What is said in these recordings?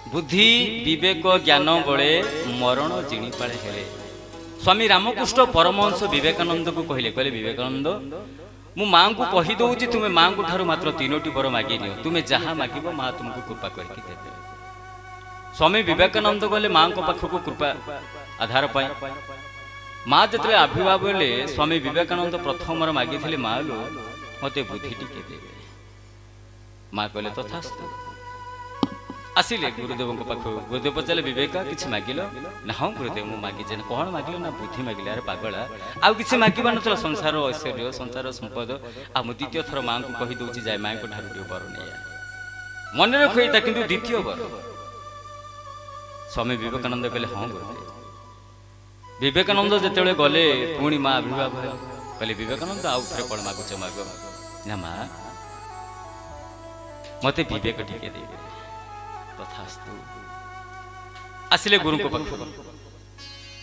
बुद्धि विवेक ज्ञान बड़े मरण जिणिपाले हेले। स्वामी रामकृष्ण परमहंस विवेकानंद को कहले कहले विवेकानंद मु माँ को कही दउची तुमे माँ को ठारू मात्र 3टी वर मागी नियो तुमे जहाँ मागिबो माँ तुमको कृपा करके देबे। स्वामी विवेकानंद गले माँ को पाखक कृपा आधार पाए माँ जतले आविर्भाव हेले स्वामी विवेकानंद प्रथम मागी थिले माँ लो मते बुद्धि टिके देबे। माँ कहले तथास्तु। आसिले गुरुदेव पाख गुरुदेव पचारे विवेक किसी मागिल ना हाँ गुरुदेव मु मागी कौन मागिल ना बुद्धि मागिल अरे पागला आउ किसी मागिबा नथला संसार ऐश्वर्य संसार संपद आ मु द्वितीय थर माँ को कही दउची जाय माँ को ठारू टिके वर नैया मन रख किंतु द्वितीय वर। स्वामी विवेकानंद कहले हाँ गुरुदेव। विवेकानंद जिते गले पुणी माँ आविर्भाव कहले विवेकानंद आउ थे कौन मागुच माग ना माँ मते विवेक टिके दे तथास्तु। आसिले गुरु को पाख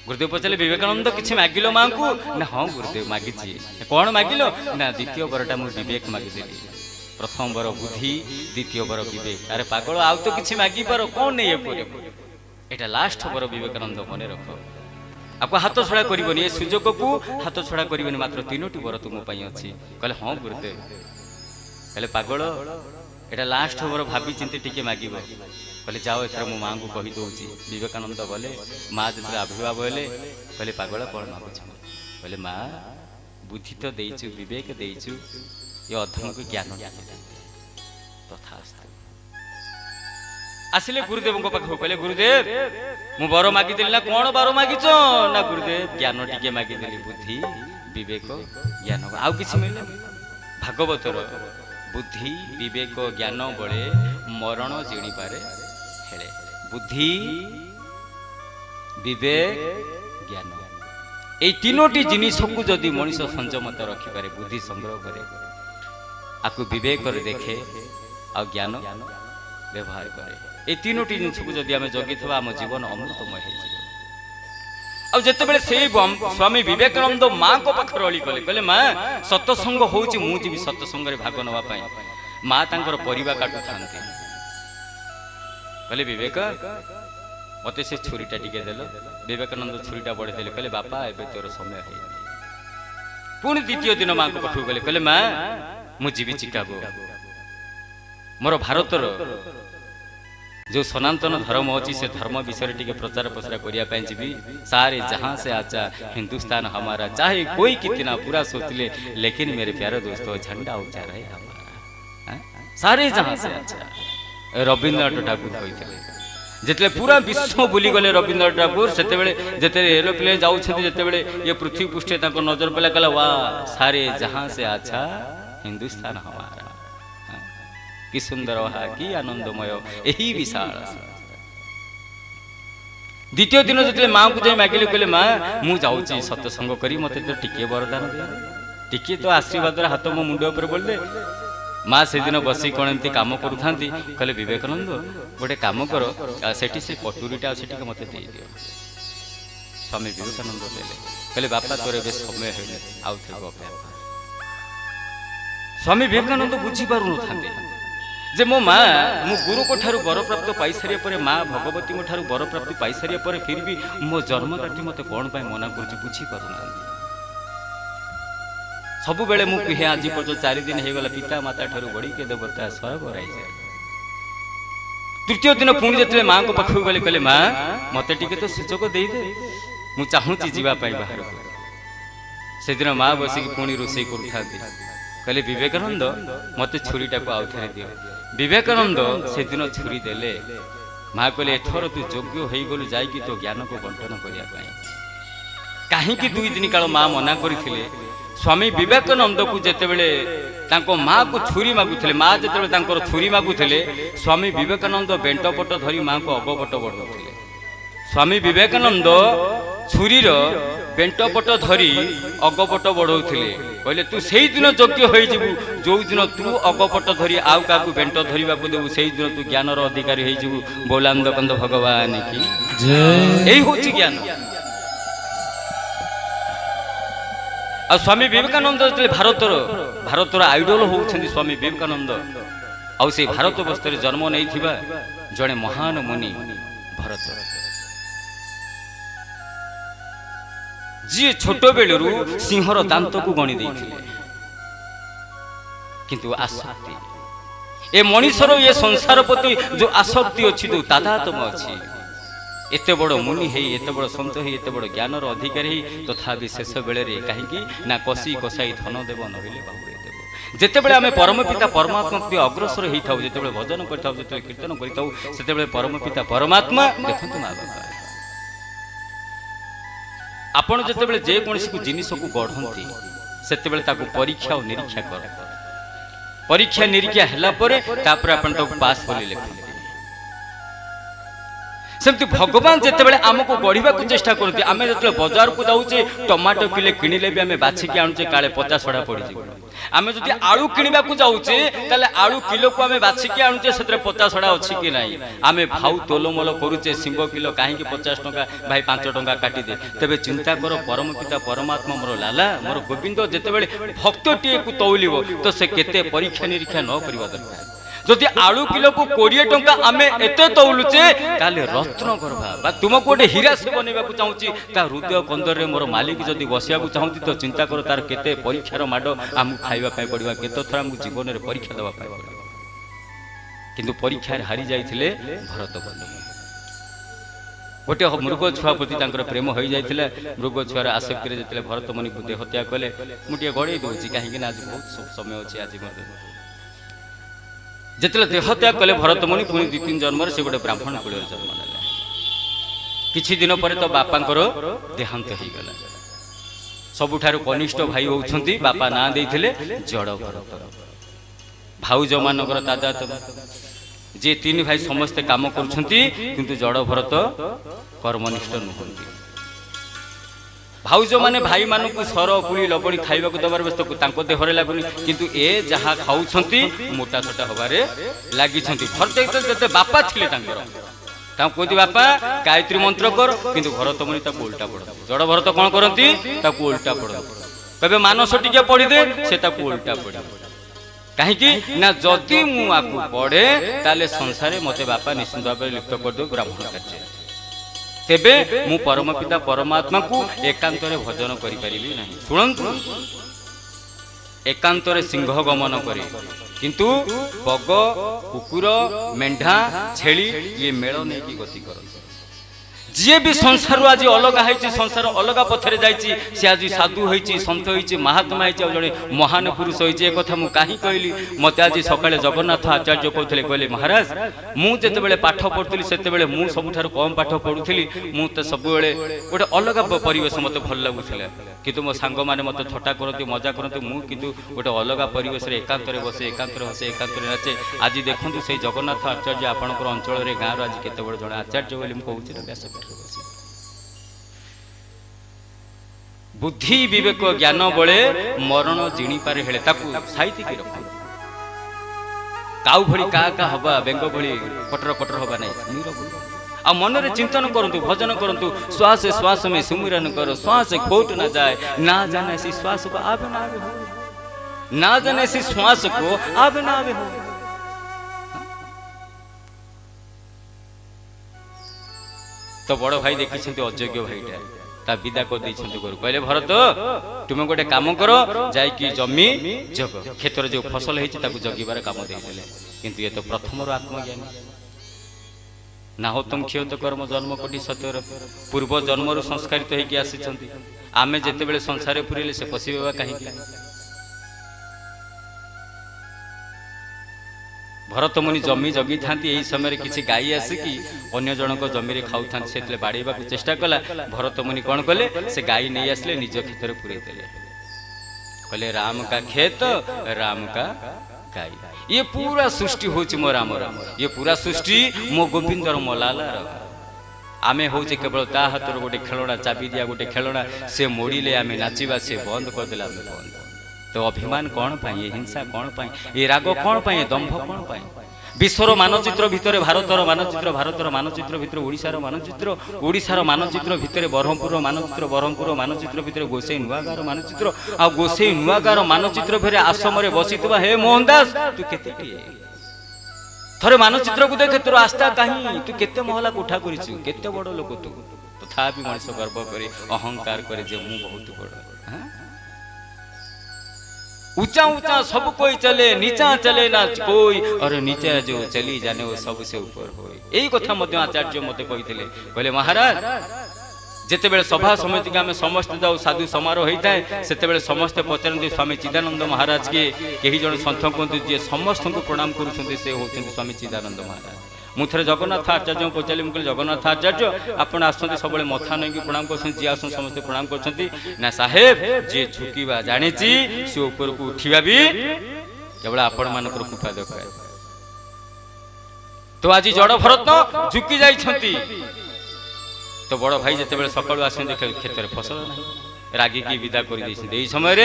गुरुदेव पचारे विवेकानंद किसी मागिल माँ को ना हाँ गुरुदेव मागी कौन मागिल ना द्वितीय वरटा मु विवेक मागिदेली प्रथम वर बुद्धि द्वितीय वर विवेक अरे पागल आउ तो किसी मागी पार कौन नहीं एटा लास्ट वर विवेकानंद मन रख आपको हाथ छड़ा करबनी ए सुजोग को हाथ छड़ा करबनी मात्र 3टी वर तुम अच्छी कहले हाँ गुरुदेव। कहले पागल एटा लास्ट वर भाभी चिंती टिके मागिब कहले जाओ एथर मो माँ को कही दउची। विवेकानंद गले माँ जो आविर्भाव हेले कहले पागल कौन मागुछ कहले माँ बुद्धि तो देइछु विवेक देइछु ये अधम को ज्ञान तथास्तु। आसिले गुरुदेव पाख कहले गुरुदेव मु वर मागिदेली ना कौन वर मागिच ना गुरुदेव ज्ञान टिके मागिदेली बुद्धि विवेक ज्ञान आउ किसी मिले भागवतर बुद्धि विवेक ज्ञान बड़े मरण जिणी पारे हेले। बुद्धि विवेक ज्ञान ए 3टी जिनिस को जदि मनीष संयमता रखिपारे बुद्धि संग्रह करे आपको विवेक देखे आ ज्ञान व्यवहार करे ए 3टी जिनिस को जदि आमे जगी थबा आम जीवन अमृतमय हो जाए। अब जितेबाला से स्वामी विवेकानंद माँ को पाखर अली कले कहले माँ सत्संग होउची मु जीवी सत्संग रे भाग नवा पाई माँ तांकर परिवा काटु थांती कहले विवेक मते से छुरीटा टिके देलो। विवेकानंद छुरीटा बड़े देले कहले बापा एबे तोर समय है। पुणी द्वितीय दिन माँ को पाखु गले कहले माँ मु जीवी चिकागो मोर भारतर जो सनातन धर्म अच्छी से धर्म विषय टी प्रचार प्रसार करने जी सारे जहाँ से आचा हिंदुस्तान हमारा चाहे कोई कितना पूरा सोच ले लेकिन मेरे प्यारे दोस्तों झंडा ऊंचा रहे हमारा सारे जहाँ से आचा। रवींद्रनाथ ठाकुर कहते जिते पूरा विश्व बुली गले रवींद्रनाथ ठाकुर से जिते एरोप्लेन जाऊँ जिते ये पृथ्वी पृष्ठे नजर पड़ा कहला वाह सारे जहाँ से आचा हिंदुस्तान हमारा कि सुंदर हा कि आनंदमय यही विशाल। द्वितीय दिन जो माँ को जाए मागिले कहले माँ मु जाऊँगी सत्संग करी मते तो टिके वरदान दे टिके तो आशीर्वाद हाथ मो मुंड ऊपर बोलदे। माँ से दिन बसी कौन एमती काम करूँ कहले विवेकानंद गोटे काम कर सेठी से कटोरीटा अच्छे मत दे दियो। स्वामी विवेकानंद देले कहले बापा तोर ए समय है आउ थे अपेक्षा। स्वामी विवेकानंद बुझी पारु जे मो माँ मो गुरु को ठारू वर प्राप्त पाई सारिया परे माँ भगवती को ठारू वर प्राप्ति पाई सारिया परे फिर भी मो जन्मदाटी मते कौन पाई मना कर बुझी पारुना सब बेले मु कहे आज पर्यंत 4 दिन हो गला पिता माता ठारू बड़ी के देवता स्वर्ग राई जाए। तृतीय दिन पुणी जिते माँ को पाखु गले कहले माँ मते टिके तो सुजोग दे दे मु चाहूची जीवा पाई बाहर को। से दिन माँ बसिक पुणी रोषे करूँ कहले विवेकानंद मते छुरीटा को आउ थे दियो। विवेकानंद से दिन छुरी देले माँ कहले एथर तू योग्य हो गलु जाइकी तो ज्ञान को बंटन करिया पाई कहीं 2 दिन काल माँ मना करथिले। स्वामी विवेकानंद को जेतेबेले तांको माँ को छुरी मागुथिले माँ जेतेबेले तांकर छुरी मागुथिले स्वामी विवेकानंद बेंटपट धरी माँ को अगपट बढ़ौथिले। स्वामी विवेकानंद छुरीर बेंटपट धरी अगपट बढ़ौथिले कहले तू से दिन योग्य हो जो दिन तू अगपट धरी आउ का बेंट धरवा देवु से दिन तू ज्ञानर अधिकारी हो बोलांद कंद भगवान की यही हूँ ज्ञान। आ स्वामी विवेकानंद भारतर आइडल होउछन्ति स्वामी विवेकानंद आ से भारत वर्ष जन्म नहीं थिबा जड़े महान मुनि भरत जी छोट बेलू सिंहर दांत को गणी देथिले किंतु आसक्ति ए मनीषर ये संसार प्रति जो आसक्ति अच्छी जो तादात्म्य अच्छी एते बड़ मुनि है एते बड़ सन्त है एते बड़ ज्ञानर अधिकारी तथापि शेष बेले कहीं ना कषि कषाई धन देव नहिले बाहुरे देव जिते बड़े आम परम पिता परमात्मा प्रति अग्रसर होता जिते भजन करता कीर्तन करते परम पिता परमात्मा देखते माँ बापा आपण जिते जेकोसी जिनिस को गढ़ती से परीक्षा और निरीक्षा कर परीक्षा निरीक्षा है पास बोली लिखते सेमती भगवान जिते आमको गढ़ा चेष्टा करते आम जो बजार को जाऊे टमाटो किले किणिले भी आम बाछिकी आणुचे काले 50 छड़ा पड़ आम जो आलू किणवा जाऊे आलू किलो को आम बाछिकी आणुचे से 50 छड़ा अच्छी कि ना आम भाव तोलमोल करुचे सिंह किलो कहीं 50 टंका भाई 5 टंका काटिदे तेरे चिंता कर परम पिता परमात्मा मोर लाला मोर गोविंद जिते भक्त टीए को तौलिब तो से केते परीक्षा निरीक्षा न करवा दरकार जदि आलू किलो को 20 टंका आम एत तौलुचे ताले रत्न गर्भा तुमको गोटे हीरा से बनवा चाहूँगी हृदय कंदर मोर मालिक जदि बसिया चाहूँगी तो चिंता कर तार केते परीक्षार माड़ आमको खावाई पड़ा केत थर आमको जीवन में परीक्षा देवा पड़ा किंतु परीक्षा हारी जाइए भरत बनी गोटे मृग छुआ प्रति प्रेम हो जाता मृग छुआर आसक्ति जो भरत मुनि देहत्या कले मुझे गड़े दूसरी कहीं आज बहुत समय अच्छे आज जिते देहत्याग कले भरत मुनि पुणी 2-3 जन्म से गोटे ब्राह्मण कूल जन्म ना किछि दिन पर तो बापांकर देहांत हो गला सबुठारु कनिष्ठ भाई होउछंती बापा ना देइथिले जड़ भरत भाउज मानकर तादात्म्य जे 3 भाई समस्ते काम करुछंती किंतु जड़ भरत कर्मनिष्ठ नुहंती भाउज माने भाई मानू सर पुली लबणी खाइबा को दबार व्यस्त तांको देहरे लागुनी किंतु ए जहा खाउछंती मोटा छोटा होबारे लागि छंती भरत जते बापा थिले तांकर ता कोति बापा गायत्री मंत्र कर किंतु भरत मुनि ता उल्टा पड़ जड़ भरत कोन करंती ता उल्टा पड़ कबे मानस टिके पढ़ी दे से ता उल्टा पड़ कहीं ना जदि मु आकु पढ़े ताले संसारे मते बापा निश्चित भाव लिप्त कर दो ब्राह्मण कार्य तेबे मु परम पिता परमात्मा को एकांत भजन करि नहीं शुणु एकांत सिंह गमन करे किंतु बग कुकुर मेढा छेली ये मेल नहीं कि गति कर जी भी संसार आज अलग है संसार अलग पथरे जाइए सी आज साधु होती सन्त होती महात्मा होती जड़े महान पुरुष होती एक कथा मुझे कहीं कहली मत आज सका जगन्नाथ आचार्य कहते कहले महाराज मुझे पाठ पढ़ुली से मुझे सबुठ कम पाठ पढ़ुली मुझे सब गोटे अलग परिवेश मत भल लगुला किंतु मो सांग मैंने मत थट्टा करती मजा करती मुझे गोटे अलग परिवेश एकांत बसे एकांत हसे एकांत नाचे आज देखूँ से जगन्नाथ आचार्य आपंकर अंचल गाँव आज केत बड़ जड़े आचार्य बोली मुझे कहूँ बुद्धि विवेक ज्ञान बड़े मरण जिणी पारे हेले ताकू साइति की रख काउ भली का हवा बेंग भली कटर कटर हवा नहीं आ मन रे चिंतन करंतु भजन करंतु श्वास श्वास में सुमिरन करो श्वास खोट ना जाए ना जाने सी श्वास को आवे ना आवे हो ना जाने सी श्वास को आवे ना आवे हो तो बड़ भाई देखी अयोग्य भाईटा ता विदा कर कहले भरत तुम गोटे काम कर जाइकी जमी जग क्षेत्र जो फसल है जगिबार काम देदेले किंतु ये तो प्रथम आत्मज्ञानी ना हो तुम क्षत कर्म जन्म कोटि सत्यर पूर्व जन्म संस्कारित होगी आसी आमे जिते संसार पुरेले से पशिबा कहीं भरत मुनि जमी जगी था यही समय किसी गाई आसिकी अन्य जनक जमी खाऊ था से बाड़ेबा चेष्टा कला भरत मुनि कौन कले से गाई नहीं आसले निज खेत पुरे देले कहले राम का खेत राम का गाई ये पूरा सृष्टि होची मो राम ये पूरा सृष्टि मो गोविंदर मलाला आमे होचे केवल ता हाथ गोटे खेलना चाबी दिया गोटे खेलना से मोड़िले आमे नाचिबा से बंद कर देला बंद तो अभिमान कौन पाई ये हिंसा कौन पाई ये राग कौन पाई दंभ कौन पाई विश्वर मानचित्र भितर भारतर मानचित्र भितर ओडिशार मानचित्र भितर ब्रह्मपुर मानचित्र भितर गोसाई नुआगार मानचित्र आ गोसाई नुआगार मानचित्र फेरे आश्रम रे बसितबा हे मोहन दास तू केते थरे मानचित्र को देखे तोर आस्था कहीं तू केते महला कोठा करिछु केते बड़ लोक तू तथापि मनुष्य गर्व करे अहंकार करे जे मु बहुत बड़ हां ऊंचा ऊंचा सब कोई चले नीचा चले ना कोई और नीचे जो चली जाने वो सबसे ऊपर होए यही कथा मध्य आचार्य मते कहिथिले कहले महाराज जेते बेले सभा समिति के आम समस्त जाऊ साधु समारोह होता है सेते बेले समस्त पचारती स्वामी चिदानंद महाराज के कई जन सन्थ कहते जी समस्त को प्रणाम करुँच से होती स्वामी चिदानंद महाराज मुझे जगन्नाथ आचार्य पचारि मुझे जगन्नाथ आचार्य आपण आसते सब मथा नहीं प्रणाम कर जी आस समस्त प्रणाम कर साहेब जी झुकवा जानी सी ऊपर को उठा भी केवल आपण मान कृपा दरकार तो आज जड़ भरत झुकी जाइछंती तो बड़ भाई जिते बेले सकाळु आसते क्षेत्र में फसल ना रागिकी विदा कर समय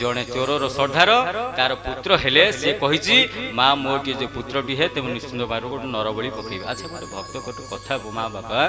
जड़े चोरर सरदार तार पुत्र हेले सी कही माँ मोर किए जो पुत्रटी है तेज निश्चिंत भाव गोटे नरबली पकड़ अच्छा मोर भक्त गोटे कथा माँ बापा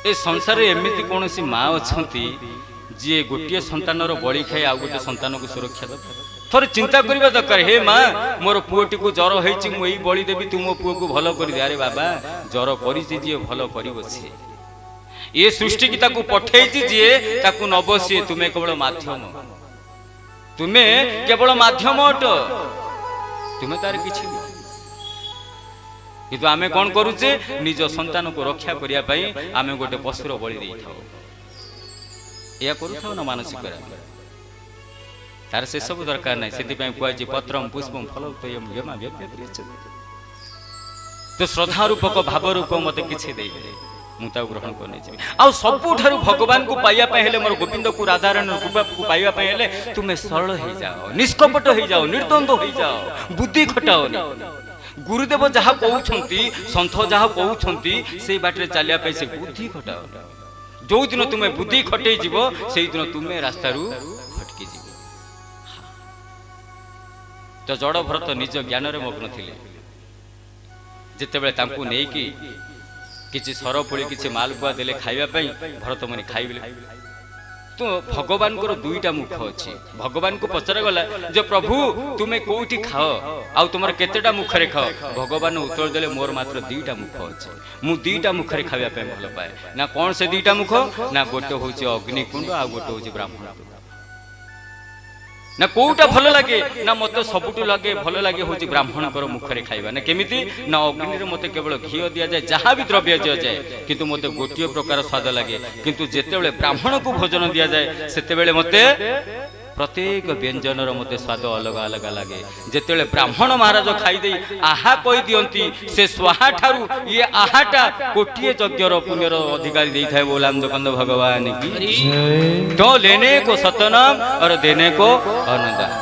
ए संसार एमती कौन सी माँ अच्छा जी गोटे संतान बड़ी खाई आउ गोटे संतान को सुरक्षा दे थोड़े चिंता करवा दरकार हे माँ मोर पुओटी को जर होई बड़ी देवी तू मो पुओ को भल कर दे अरे बाबा जर कर भल कर ये सृष्टि की ताकू पठेची जे ताकू नब सी तुम्हें केवल माध्यम तुम्हें केवल माध्यम अट तुम्हें तार किछि किंतु आमे कौन करूचे निज संतान को रक्षा करिया पई आमे गोटे पशुर बलि देई थाओ या करू थाओ ना मानसिक तार से सब दरकार नहीं से कहुचे पत्रम पुष्पम फल तो श्रद्धा रूपक भाव रूप मत किसी दे मुझे ग्रहण कर आउ सबुठार भगवान को पाइबा हेले मोर गोविंद को राधारण रूप को पाइबा हेले तुम्हें सरल हो जाओ निष्कपट हो जाओ निर्द्वंद हो जाओ बुद्धि खटाओनी गुरुदेव जहाँ कहते सन्थ जहाँ कहते से बाटे चलिया से बुद्धि खटाओ जो दिन तुम्हें बुद्धि खटे जीव से दिन तुम्हें रास्ता भटकी जीव तो जड़ भरत निज ज्ञान रे मग्न थिले जिते बेले तांकू नै कि किछि सरपुली किछि मालपुआ देले खाइबा पई भरत मुनि खाइबले तो भगवान को दुईटा मुख अच्छी भगवान को पचरा गला जे प्रभु तुम्हें कोठी खाओ आ तुमर केतेटा मुख रे खाओ भगवान उत्तर देले मोर मात्र दुईटा मुख अच्छी मु दुईटा मुख रे खाइबा पई भल पाए ना कौन से दुईटा मुख ना गोटे होची अग्निकुंड आ गोटे होची ब्राह्मण ना कोटा भल लगे ना मत सबुठ लगे भल लगे हूँ ब्राह्मण मुखरे खाइबा ना केमिति ना अग्नि मत केवल घी दि जाए जहाँ भी द्रव्य दि जाए किंतु मत गोटे प्रकार स्वाद लगे किंतु जेतेबेले ब्राह्मण को भोजन दि जाए सेतेबेले मते प्रत्येक व्यंजन मत स्वाद अलग अलग लगे जेतेबेले ब्राह्मण महाराज खाईदे आहा कही दियंती से स्वाहा ठारू ये आहाटा कोटिए यज्ञर पुण्यर अधिकारी दे थाए बोलाम दुकंद भगवान की तो लेने को सतनाम और देने को अनुदान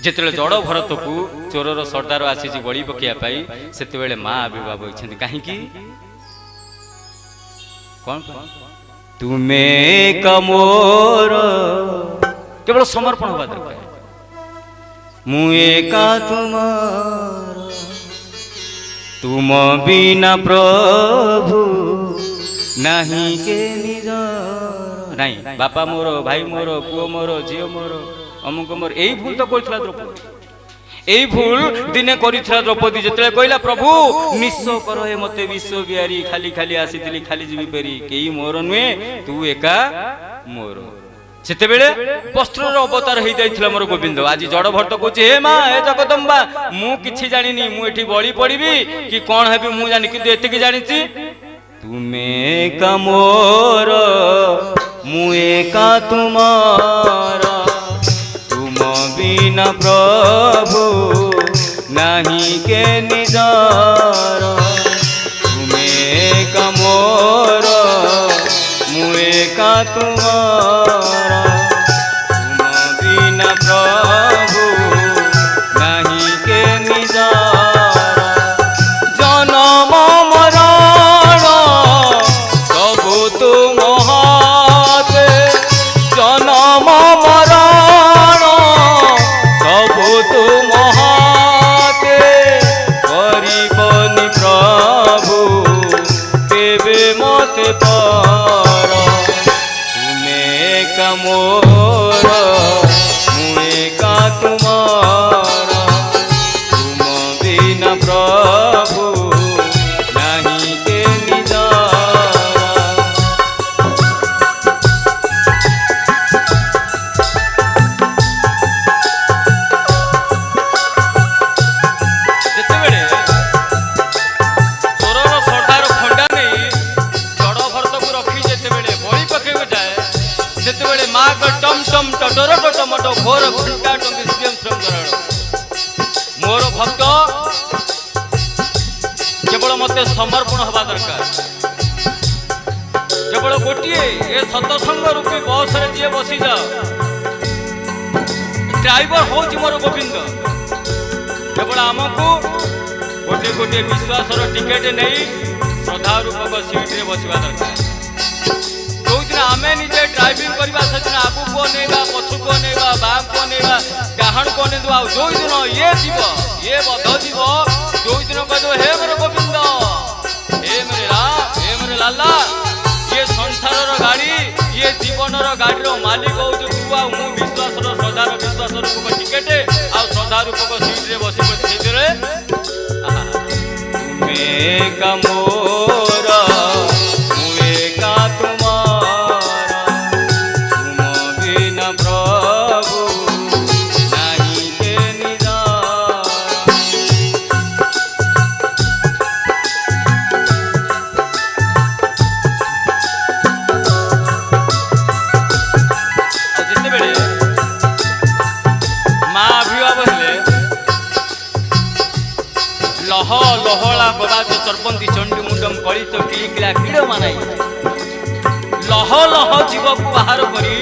जेतेबेले जड़ भरत को चोरर सरदार आसी बड़ी पकाइवाई सेतेबेले माँ आविर्भाव होइछन्ति काहेकि कौन तुम्हें कमोर केवल समर्पण होगा दरकार मुए का तुमार तुम बिना प्रभु नहीं के निजार नहीं बापा मोर भाई मोर पुओ मोर झील मोर अमुक मोर यही भूल तो करथिला द्रौपदी यही भूल दिने करिथिला द्रौपदी जेतले कहला प्रभु निस्सो करो हे मते विश्व बिहारी खाली खाली आसीथिली खाली जीवी पेरी केई मोर नुए तू एका मोर सेते बेले वस्त्रर अवतार हो जाइथिला मोर गोविंद आज जड़ भट्ट कहूँ हे माँ हे जगदम्बा मु किछि जानिनी मु एठी बळी पड़िबी कि कोन हेबी मु जानि किंतु एतिकी जानिछि तुमे का मोर मु एका तुमारा बिना प्रभु नहीं के निजार तुम्हें का मोर मुए का तुम्हारा तुम बिना प्रभु नहीं के निजार जन्म मरण सबु तुम हाथे जन्म मरण तुम हाथे करिबनि प्रभु केबे मते पार तुमे का मोर मुए मोर भक्त केवल मते समर्पण हवा दरकार। केवल गोटे ए सतसंग रूपी बस रे जी बसी जा ड्राइवर हूँ मोर गोविंद। केवल आमको गोटे गोटे विश्वास टिकेट नहीं श्रद्धा रूपक सीट रे बसवा दरकार। जो दिन आम निजे ड्राइविंग करवा से दिन आगू को अनेवा पछू को अनेवा बाम को अनेवा डाहाण को अनेवा जो दिन ये जीव ये बध जीव जो दिन कह हे मेरे गोविंद हे मेरे राम हे मेरे लाला ये संसार गाड़ी ये जीवन गाड़ी मालिक हूँ तू आ विश्वास श्रद्धार विश्वास रूपक टिकेट आ श्रद्धा रूपक सीट रे बस तुम्हें का मोर मुए का तुम्हारा तुम बिना प्रभु नहीं के निदान। जिते बेले माँ अभिभाव हेले लह लहला गदाच चरपंती चंडी मुंडम कलित किलिकिला किड़ मानाई लह लह जीव को बाहर करी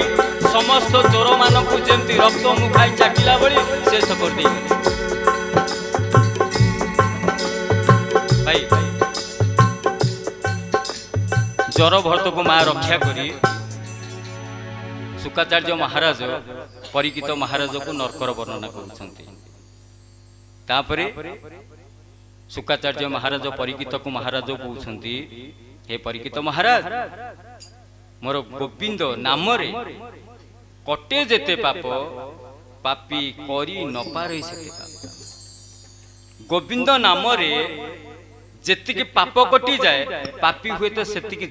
समस्त चोर मानक जमती रक्त मुखाई चाटिला बड़ी शेष कर दी। भाई जर भरत को माँ रक्षा करी शुक्राचार्य महाराज परीक्षित महाराज को नरकर वर्णना कर शुक्राचार्य महाराज परीक्षित को महाराज कहते हे परीक्षित महाराज मोर गोविंद नाम रे कटे जेते पाप पापी करी न पारे सेते पाप। गोविंद नाम रे जेतिकी पाप कटि जाए पापी हुए तो सेतिकी